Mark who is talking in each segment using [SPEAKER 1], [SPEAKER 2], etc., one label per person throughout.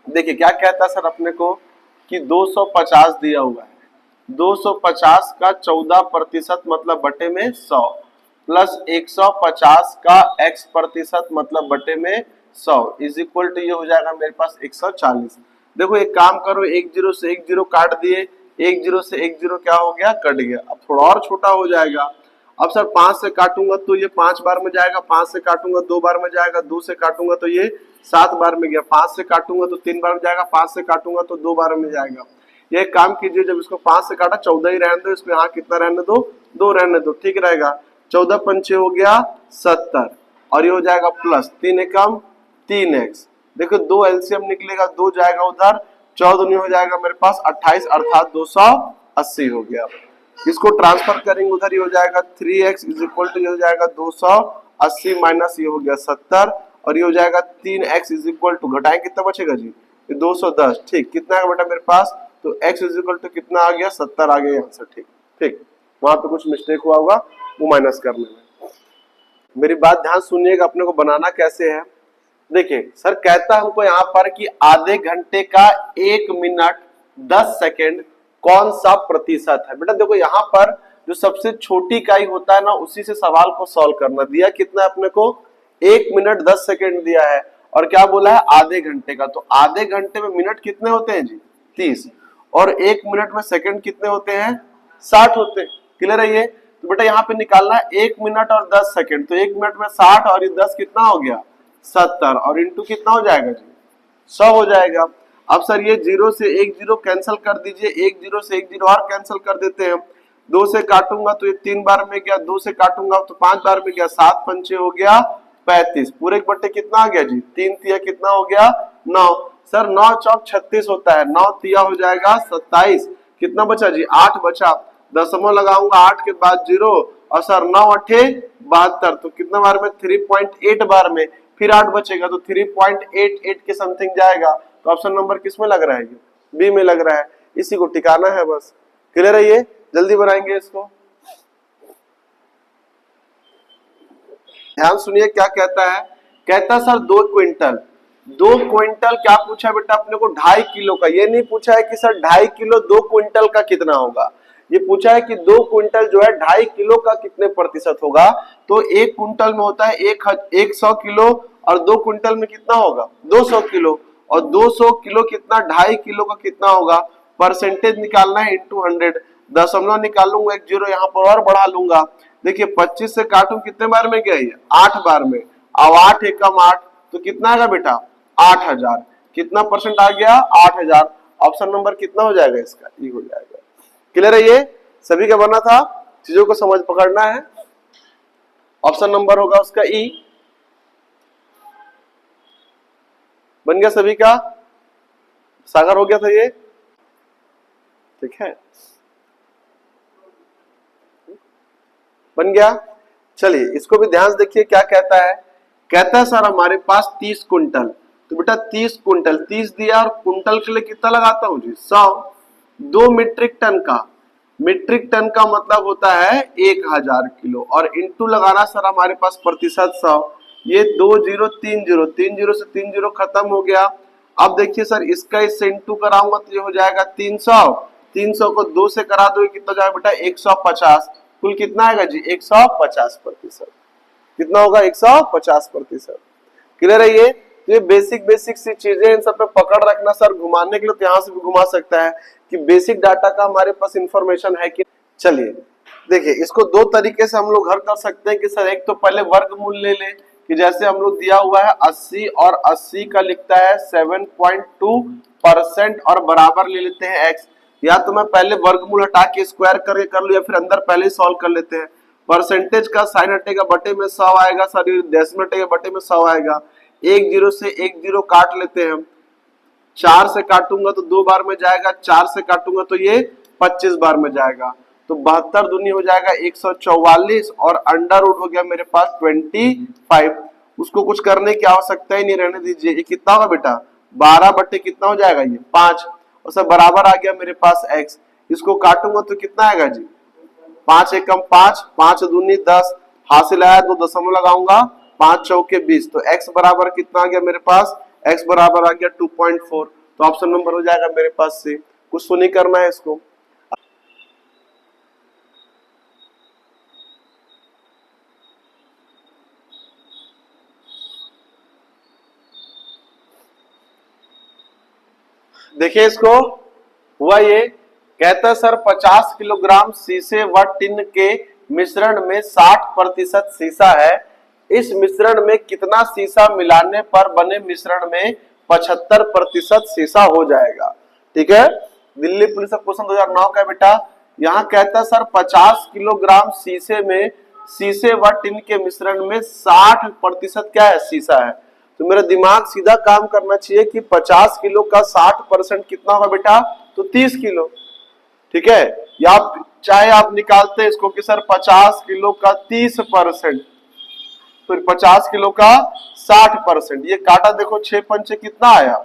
[SPEAKER 1] देखिए क्या कहता है सर अपने को कि 250 दिया हुआ है, 250 का 14% मतलब बटे में 100 प्लस 150 का x प्रतिशत मतलब बटे में 100 इज इक्वल टू ये हो जाएगा मेरे पास 140। देखो एक काम करो, एक जीरो से एक जीरो काट दिए, एक जीरो से एक जीरो क्या हो गया, कट गया। अब थोड़ा और छोटा हो जाएगा। अब सर 5 से काटूंगा तो ये 5 बार में जाएगा, 5 से काटूंगा 2 बार में जाएगा, 2 से काटूंगा तो ये 7 बार में गया, 5 से काटूंगा तो 3 बार में जाएगा, 5 से काटूंगा तो 2 बार में जाएगा। ये काम कीजिए, जब इसको 5 से काटा 14 ही रहने दो, इसको यहाँ कितना रहने दो, 2 रहने दो, ठीक रहेगा। 14 पंचे हो गया 70 और ये हो जाएगा प्लस 3 एकम 3x। देखो 2 एलसीएम निकलेगा, 2 जाएगा उधर, 14 हो जाएगा मेरे पास 28 अर्थात 280 हो गया। इसको ट्रांसफर करेंगे उधर, ये हो जाएगा 3x इज इक्वल टू ये हो जाएगा 280 माइनस ये हो गया 70 और ये हो जाएगा 3x इज इक्वल टू घटाएं कितना बचेगा जी, 210। ठीक, कितना है बेटा मेरे पास, तो x इज इक्वल टू कितना आ गया, 70 आ गया आंसर। ठीक ठीक, वहां पे कुछ मिस्टेक हुआ होगा वो माइनस करने में। मेरी बात ध्यान सुनिएगा, अपने को बनाना कैसे है। देखिए सर कहता है हमको यहाँ पर कि आधे घंटे का 1 मिनट 10 सेकेंड कौन सा प्रतिशत है। बेटा देखो यहाँ पर जो सबसे छोटी इकाई होता है ना, उसी से सवाल को सॉल्व करना। दिया कितना है अपने को, 1 मिनट 10 सेकेंड दिया है और क्या बोला है, आधे घंटे का। तो आधे घंटे में मिनट कितने होते हैं जी, 30, और 1 मिनट में सेकंड कितने होते हैं, 60 होते हैं। क्लियर है ये। तो बेटा यहाँ पे निकालना है 1 मिनट और 10 सेकंड, तो 1 मिनट में 60 और ये 10 कितना हो गया, 70 और इंटू कितना हो जाएगा जी, 100 हो जाएगा। अब सर ये 0 से 1 0 कैंसिल कर दीजिए, 1 0 से 1 0 और कैंसिल कर देते हैं। 2 से काटूंगा तो ये 3 बार में गया, 2 से काटूंगा तो 5 बार में गया, 7 पंचे हो गया 35, पूरे के बट्टे कितना आ गया जी, 3 तिया कितना हो गया 9। सर 9 चौक 36 होता है, 9 तिया हो जाएगा 27, कितना बचा जी, 8 बचा। दशमलव लगाऊंगा 8 के बाद 0 और सर 9 अठे 72, तो कितना बार में, 3.8 बार में, फिर 8 बचेगा तो 3.88 के समथिंग जाएगा। तो ऑप्शन नंबर किस में लग रहा है, बी में लग रहा है। इसी को टिकाना है बस। क्लियर है ये, जल्दी बनाएंगे इसको। ध्यान सुनिए क्या कहता है, कहता है सर 2 क्विंटल, 2 क्विंटल क्या पूछा है बेटा अपने को, 2.5 किलो का। ये नहीं पूछा है कि सर 2.5 किलो 2 क्विंटल का कितना होगा, ये पूछा है कि 2 क्विंटल जो है 2.5 किलो का कितने प्रतिशत होगा। तो 1 क्विंटल में होता है 100 किलो और 2 क्विंटल में कितना होगा, 200 किलो, और 200 किलो कितना, 2.5 किलो का कितना होगा। परसेंटेज निकालना है इंटू 100, दशमलव निकालूंगा, एक जीरो यहाँ पर और बढ़ा लूंगा। देखिए 25 से काटूं कितने बार में गया, 8 बार में, अब 8 एकम 8 तो कितना आएगा बेटा, 8000। कितना परसेंट आ गया, 8000। ऑप्शन नंबर कितना हो जाएगा इसका, ई हो जाएगा। क्लियर है ये, सभी का बना था, चीजों को समझ पकड़ना है। ऑप्शन नंबर होगा उसका ई। बन गया सभी का, सागर हो गया था ये, ठीक है, बन गया। चलिए इसको भी ध्यान से देखिए क्या कहता है। कहता है सर हमारे पास 30 कुंटल, तो बेटा 30 कुंटल, 30 दिया और कुंटल के लिए कितना लगाता हूं जी, 100। 2 मीट्रिक टन का, मीट्रिक टन का मतलब होता है 1000 किलो, और इंटू लगाना सर हमारे पास प्रतिशत 100। ये 2 0 3 0, 3 0 से 3 0 खत्म हो गया। अब देखिए सर इसका इससे इंटू कराऊंगा तो ये हो जाएगा 300, 300 को 2 से करा दो कितना जाएगा बेटा, 150। कुल कितना आएगा जी, 150%। कितना होगा, 150%। क्लियर है ये। तो ये बेसिक सी चीजें, इन सब पे पकड़ रखना। सर घुमाने के लिए तो यहाँ से भी घुमा सकता है कि बेसिक डाटा का हमारे पास इंफॉर्मेशन है कि। चलिए देखिए इसको 2 तरीके से हम लोग हल कर सकते हैं कि सर एक तो पहले वर्गमूल ले ले, कि जैसे हम लोग दिया हुआ है 80 और 80 का लिखता है 7.2% और बराबर ले लेते हैं x। या तो मैं पहले वर्गमूल हटा के स्क्वायर करके कर लूं, या फिर अंदर पहले ही सॉल्व कर लेते हैं। परसेंटेज का साइन हटेगा, बटे में 100 आएगा, सॉरी डेसिमल हटेगा, बटे में 100 आएगा। 1 0 से 1 0 काट लेते हैं। 4 से काटूंगा तो 2 बार में जाएगा, 4 से काटूंगा तो ये 25 बार में जाएगा। तो 72 दूनी हो जाएगा 144 और अंडर रूट हो गया मेरे पास 25। उसको कुछ करने की आवश्यकता ही नहीं, रहने दीजिए। ये कितना होगा बेटा, 12 बट्टे कितना हो जाएगा, ये 5, और सब बराबर आ गया मेरे पास x। इसको काटूंगा तो कितना आएगा जी, 5 एकम 5, 5 दूनी 10, हासिल आया 2 दशमलव लगाऊंगा, 5 चौके 20, तो x बराबर कितना आ गया मेरे पास, x बराबर आ गया 2.4, तो ऑप्शन नंबर हो जाएगा मेरे पास से। कुछ तो नहीं करना है इसको। देखिए इसको, हुआ ये, कहता है सर 50 किलोग्राम शीशे व टिन के मिश्रण में 60% शीशा है, इस मिश्रण में कितना शीशा मिलाने पर बने मिश्रण में 75% शीशा हो जाएगा। ठीक है, दिल्ली पुलिस का क्वेश्चन 2009 का बेटा। यहाँ कहता है सर 50 किलोग्राम शीशे व टिन के मिश्रण में 60% क्या है, शीशा है। तो मेरा दिमाग सीधा काम करना चाहिए कि 50 किलो का 60% कितना होगा बेटा, तो 30 किलो। ठीक है, या चाहे आप निकालते हैं इसको कि सर 50 किलो का 30%, फिर 50 किलो का 60%, ये काटा देखो 6 पंचे कितना आया,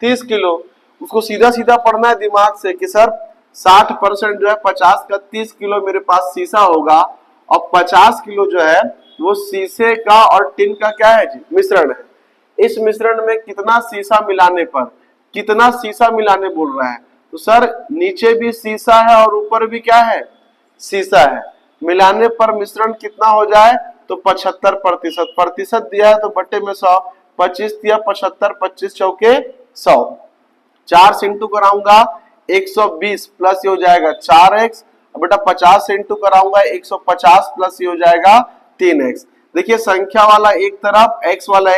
[SPEAKER 1] 30 किलो। उसको सीधा सीधा पढ़ना है दिमाग से कि सर 60% जो है 50 का 30 किलो मेरे पास शीशा होगा, और 50 किलो जो है वो शीशे का और टिन का क्या है जी, मिश्रण है। इस मिश्रण में कितना शीशा मिलाने पर, कितना शीशा मिलाने बोल रहा है, तो सर नीचे भी शीशा है और ऊपर भी क्या है, शीशा है। मिलाने पर मिश्रण कितना हो जाए, तो 75%। प्रतिशत दिया है तो बटे में 100, 25 दिया 75, 25 चौके 100, 4 से इंटू कराऊंगा 120 प्लस ये हो जाएगा 4x, बेटा 50 से इंटू कराऊंगा 150 प्लस ये हो जाएगा 3x। देखिए संख्या वाला एक तरफ, x वाला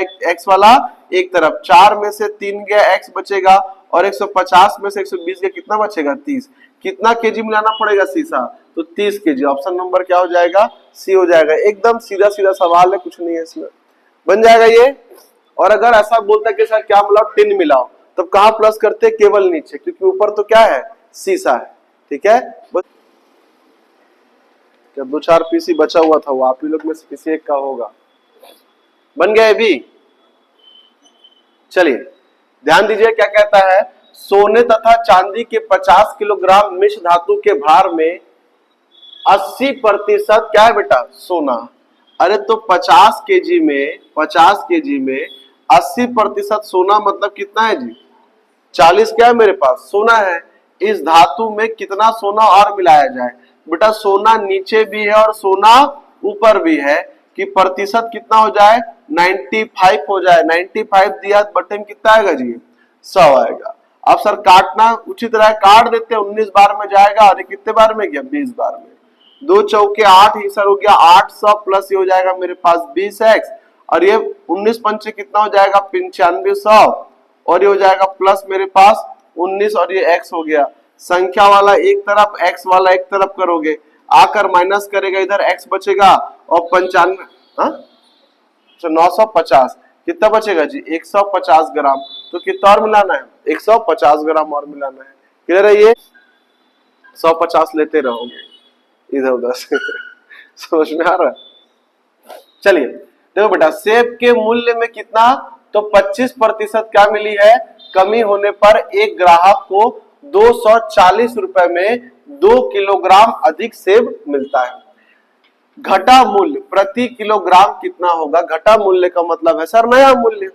[SPEAKER 1] एक तरफ, 4 में से 3 गया x बचेगा, और 150 में से 120 गया कितना बचेगा, 30। कितना केजी मिलाना पड़ेगा शीशा, तो 30 केजी। ऑप्शन नंबर क्या हो जाएगा, सी हो जाएगा। एकदम सीधा सीधा सवाल है, कुछ नहीं है इसमें, बन जाएगा ये। और अगर ऐसा बोलता है कि सर क्या मिलाओ, टिन मिलाओ, तब कहां प्लस करते, केवल नीचे, क्योंकि ऊपर तो क्या है, शीशा है। ठीक है, जब 2-4 पीसी बचा हुआ था वो आप ही लोग में से किसी एक का होगा। बन गया भी। चलिए ध्यान दीजिए क्या कहता है, सोने तथा चांदी के 50 किलोग्राम मिश्र धातु के भार में 80% क्या है बेटा, सोना। अरे तो 50 केजी में 80% सोना मतलब कितना है जी, 40 क्या है मेरे पास, सोना है। इस धातु में कितना सोना और मिलाया जाए, बेटा सोना नीचे भी है और सोना ऊपर भी है, कि प्रतिशत कितना हो जाए, 95 हो जाए। 95 दिया बटे में कितना आएगा जी, 100 आएगा। अब सर काटना उचित रहा, काट देते हैं, 19 बार में जाएगा, और कितने बार में गया, 20 बार में। 2 चौके 8 ही सर हो गया 800 प्लस ये हो जाएगा मेरे पास 20x, और ये 19 पंचे कितना हो जाएगा, 9500, और ये हो जाएगा प्लस मेरे पास 19, और ये x हो गया। संख्या वाला एक तरफ, x वाला एक तरफ करोगे, आकर माइनस करेगा, इधर x बचेगा, और 95, 950 कितना बचेगा जी, 150 ग्राम। तो कितना और मिलाना है, 150 ग्राम और मिलाना है। क्लियर है ये, 150 लेते रहोगे इधर उधर से समझ में आ रहा है। चलिए देखो बेटा, सेब के मूल्य में कितना, तो 25% क्या मिली है, कमी होने पर एक ग्राहक को 240 रुपए में 2 किलोग्राम अधिक सेब मिलता है। घटा मूल्य प्रति किलोग्राम कितना होगा, घटा मूल्य का मतलब है सर नया मूल्य,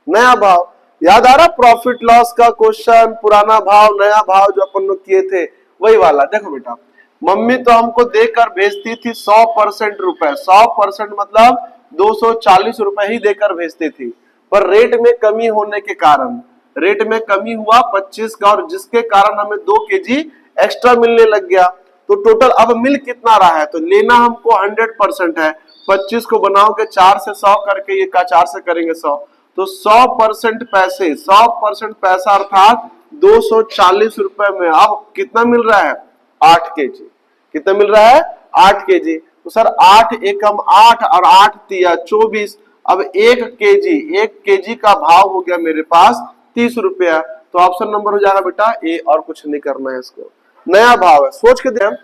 [SPEAKER 1] नया भाव। याद आ रहा प्रॉफिट लॉस का क्वेश्चन, पुराना भाव नया भाव जो अपन लोग किए थे, वही वाला। देखो बेटा, मम्मी तो हमको देकर भेजती थी 100% रुपए, 100% मतलब 240 रुपए ही देकर भेजती थी, पर रेट में कमी होने के कारण, रेट में कमी हुआ 25 का, और जिसके कारण हमें 2 केजी एक्स्ट्रा मिलने लग गया। तो टोटल अब मिल कितना रहा है, तो लेना हमको 100% है, 25 को बनाओगे 4 से 100 करके, ये का 4 से करेंगे 100, तो 100% पैसे, 100% पैसा अर्थात 240 रुपए में अब कितना मिल रहा है, 8 केजी। कितना मिल रहा है, 8 केजी। तो सर 8 एकम 8 और 8 तिया 24, अब 1 केजी का भाव हो गया मेरे पास 30 रुपया। तो ऑप्शन नंबर हो जाएगा बेटा ए, और कुछ नहीं करना है, इसको नया भाव है, सोच के दें।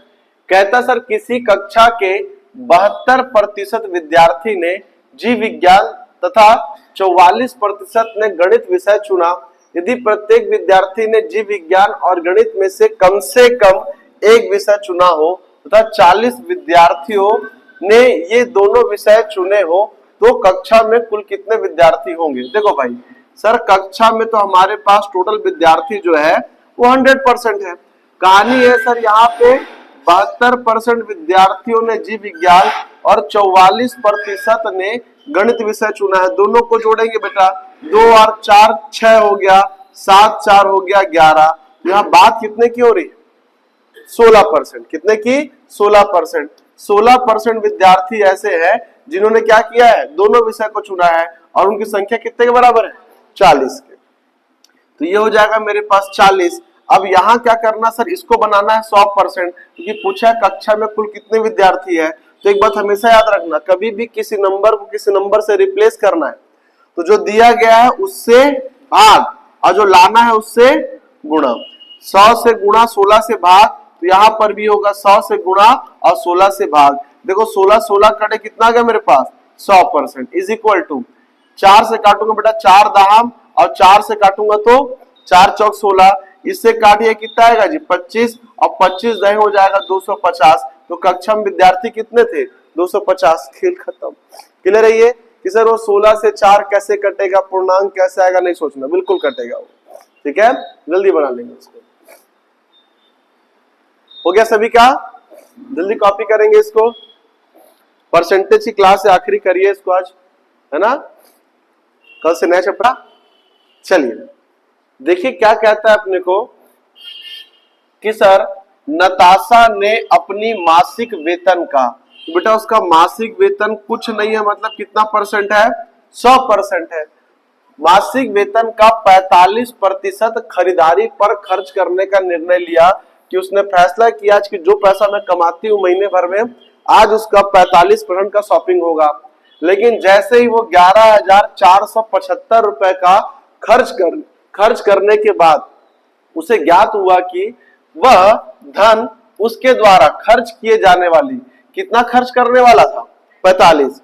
[SPEAKER 1] कहता सर किसी कक्षा के 72% विद्यार्थी ने जीव विज्ञान तथा 44% ने गणित विषय चुना। यदि प्रत्येक विद्यार्थी ने जीव विज्ञान और गणित में से कम एक विषय चुना हो तथा 40 विद्यार्थियों ने ये दोनों विषय चुने हो, तो कक्षा में कुल कितने विद्यार्थी होंगे। देखो भाई, सर कक्षा में तो हमारे पास टोटल विद्यार्थी जो है वो 100% है। कहानी है सर यहाँ पे 72% विद्यार्थियों ने जीव विज्ञान और 44% ने गणित विषय चुना है। दोनों को जोड़ेंगे बेटा, 2 और 4 6 हो गया, 7 4 हो गया 11। यहाँ बात कितने की हो रही है? 16%। कितने की? 16%। 16% विद्यार्थी ऐसे हैं जिन्होंने क्या किया है? दोनों विषय को चुना है और उनकी संख्या कितने के बराबर है? 40 के। तो ये हो जाएगा मेरे पास 40। अब यहाँ क्या करना सर? इसको बनाना है 100%, क्योंकि पूछा है कक्षा में कुल कितने विद्यार्थी है। तो एक बात हमेशा याद रखना, कभी भी किसी नंबर को किसी नंबर से रिप्लेस करना है तो जो दिया गया है उससे भाग और जो लाना है उससे गुणा। 100 से गुणा 16 से भाग, तो यहाँ पर भी होगा 100 से गुणा और 16 से भाग। देखो 16 16 कटे कितना आ गया मेरे पास? 100% इज इक्वल टू 4 से काटूंगा बेटा 4 दाहम और 4 से काटूंगा तो 4 चौक 16, इससे काटिए कितना आएगा जी? 25 और 25 दहे हो जाएगा 250। तो कक्षा में विद्यार्थी कितने थे? 250। खेल खत्म। क्लियर है ये कि सर वो 16 से 4 कैसे कटेगा, पूर्णांक कैसे आएगा, नहीं सोचना, बिल्कुल कटेगा वो। ठीक है, जल्दी बना लेंगे इसको। हो गया सभी का? जल्दी कॉपी करेंगे इसको। परसेंटेज की क्लास से आखिरी करिए इसको आज, है ना? कल से नया चैप्टर। चलिए देखिए क्या कहता है अपने को कि सर नताशा ने अपनी मासिक वेतन का, तो बेटा उसका मासिक वेतन कुछ नहीं है, मतलब कितना परसेंट है? 100% है। मासिक वेतन का 45% खरीदारी पर खर्च करने का निर्णय लिया कि उसने फैसला किया कि जो पैसा मैं कमाती हूँ महीने भर में, आज उसका 45% का शॉपिंग होगा। लेकिन जैसे ही वो 11,475 रुपए का खर्च करने के बाद उसे ज्ञात हुआ कि वह धन उसके द्वारा खर्च किए जाने वाली, कितना खर्च करने वाला था? 45।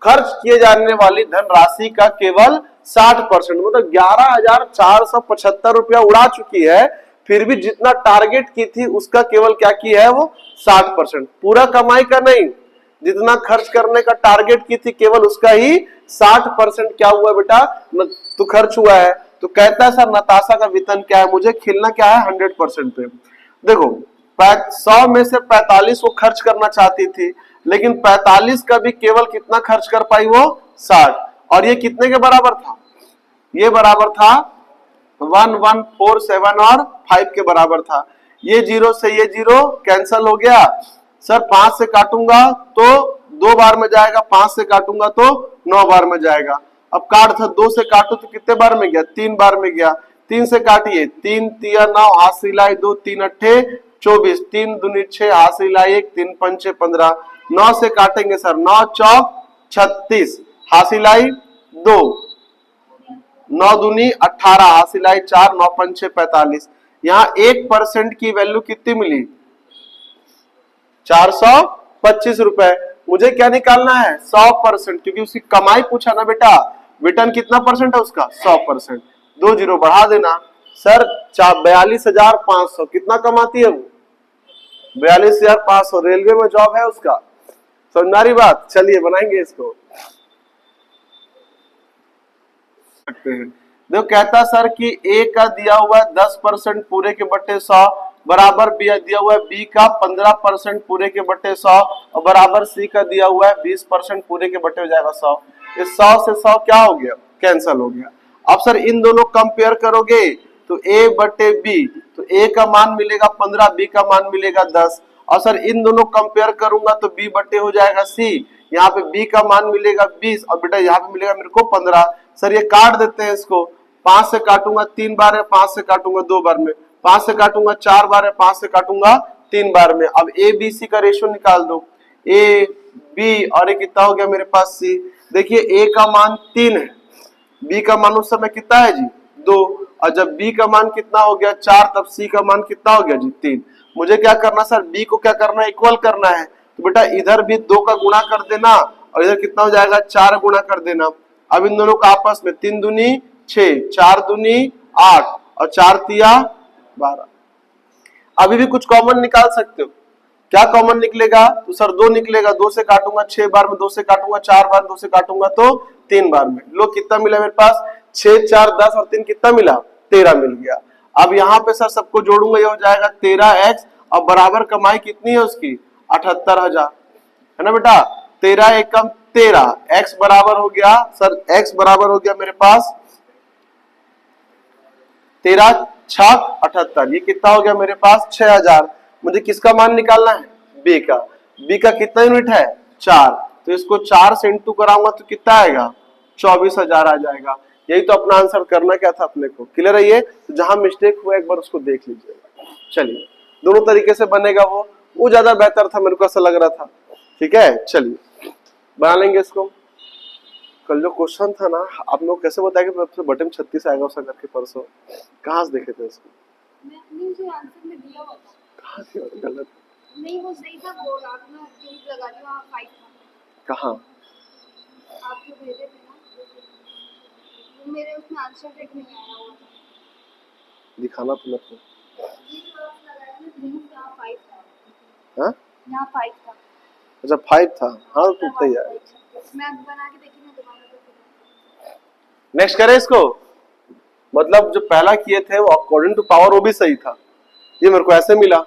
[SPEAKER 1] खर्च किए जाने वाली धन राशि का केवल 60%, मतलब 11,475 रुपया उड़ा चुकी है, फिर भी जितना टारगेट की थी उसका केवल क्या की है? वो 60%। पूरा कमाई का नहीं, जितना खर्च करने का टारगेट की थी केवल उसका ही 60% क्या हुआ बेटा? तो खर्च हुआ है। तो कहता है सर नताशा का वेतन क्या है? मुझे खेलना क्या है? 100% पे। देखो 100 में से 45 वो खर्च करना चाहती थी, लेकिन 45 का भी केवल कितना खर्च कर पाई? वो 60। और ये कितने के बराबर था? ये बराबर था 1147 और 5 के बराबर था। ये 0 से ये 0 कैंसल हो गया। सर 5 से काटूंगा तो 2 बार में जाएगा, 5 से काटूंगा तो 9 बार में जाएगा। अब काट था 2 से काटो तो कितने बार में गया? 3 बार में गया। 3 से काटिए, 3 तिया 9, हाथ से हिलाई 2, 3 अट्ठे 24, 3 दूनी 6, हाथ से हिलाई 1, 3 पंचे 15। 9 से काटेंगे सर, 9 चौक 36, हाथ से हिलाई 2, 9 दूनी 18, हाथ से हिलाई 4, 9 पंचे 45। यहाँ 1% की वैल्यू कितनी मिली? 425 रुपए। मुझे क्या निकालना है? 100%, क्योंकि उसकी कमाई पूछा ना बेटा। वेतन कितना परसेंट है उसका? 100%। 2 जीरो बढ़ा देना। सर 42,500 कितना कमाती है वो? 42,500। रेलवे में जॉब है उसका। समझ आ रही बात? चलिए बनाएंगे इसको। देखो कहता सर कि ए का दिया हुआ है 10% पूरे के बट्टे 100, बराबर दिया हुआ है बी का 15% पूरे के बट्टे 100 और बराबर सी का दिया हुआ है 20% पूरे के बट्टे हो जाएगा 100। इस 100 से 100 क्या हो गया? कैंसल हो गया। अब सर इन दोनों कंपेयर करोगे तो a बट्टे बी, तो a का मान मिलेगा 15, b का मान मिलेगा 10। और सर इन दोनों कंपेयर करूंगा तो b बट्टे हो जाएगा c, यहाँ पे b का मान मिलेगा 20 और बेटा यहाँ पे मिलेगा मेरे को 15। सर ये काट देते हैं इसको। 5 से काटूंगा 3 बार है, 5 से काटूंगा 2 बार में, 5 से काटूंगा 4 बार है, 5 से काटूंगा 3 बार में। अब ए बी सी का रेशियो निकाल दो। ए बी और ये कितना हो गया मेरे पास सी। देखिए ए का मान 3 है, बी का मान उस समय कितना है जी? 2। और जब बी का मान कितना हो गया? 4, तब सी का मान कितना हो गया जी? 3। मुझे क्या करना सर? बी को क्या करना है? इक्वल करना है। तो बेटा इधर भी 2 का गुणा कर देना और इधर कितना हो जाएगा? 4 गुणा कर देना। अब इन दोनों का आपस में 3 दूनी 6, 4 दूनी 8 और 4 तिया 12। अभी भी कुछ कॉमन निकाल सकते हो। क्या कॉमन निकलेगा? तो सर 2 निकलेगा। 2 से काटूंगा 6 बार में, 2 से काटूंगा 4 बार, 2 से काटूंगा तो 3 बार में। लो कितना मिला मेरे पास? 6 4 10 और 3 कितना मिला, 13 मिल गया। अब यहाँ पे सर सबको जोड़ूंगा, ये हो जाएगा 13x और बराबर कमाई कितनी है उसकी, 78,000 है ना बेटा। 13 एकम 13, x बराबर हो गया सर, x बराबर हो गया मेरे पास 13 छक 78, ये कितना हो गया मेरे पास 6000। मुझे किसका मान निकालना है, b का। b का कितना यूनिट है, 4, तो इसको 4 से इंटू कराऊंगा तो कितना आएगा, 24,000 आ जाएगा। यही तो अपना आंसर करना क्या था अपने को, क्लियर है ये। तो जहां मिस्टेक हुआ एक बार उसको देख लीजिएगा। चलिए दोनों तरीके से बनेगा, वो ज्यादा बेहतर था, मेरे को ऐसा लग रहा था। ठीक है, चलिए बना लेंगे इसको। कल जो क्वेश्चन था ना, आप लोग कैसे बताया कि बटन 36 आएगा उसका करके, परसों कहाँ से देखे थे इसको,
[SPEAKER 2] मैंने जो आंसर में दिया हुआ था,
[SPEAKER 1] कहाँ से गलत,
[SPEAKER 2] नहीं वो सही था, वो आपने टिक लगा दिया, वहाँ 5 था।
[SPEAKER 1] कहाँ
[SPEAKER 2] आप जो भेजे थे ना, वो मेरे उसमें आंसर टिक नहीं आया हुआ था।
[SPEAKER 1] दिखाना तो मेरे को,
[SPEAKER 2] ये जो आप लगाया ना 3, यहाँ 5 था।
[SPEAKER 1] हाँ
[SPEAKER 2] यहाँ 5 था।
[SPEAKER 1] अच्छा 5 था, हाँ तो उतना ही आएगा।
[SPEAKER 2] मैं बना के देखी ना दोबारा तो।
[SPEAKER 1] नेक्स्ट करें इसको, मतलब जो पहला किए थे वो अकॉर्डिंग टू पावर वो भी सही था, ये मेरे को ऐसे मिला।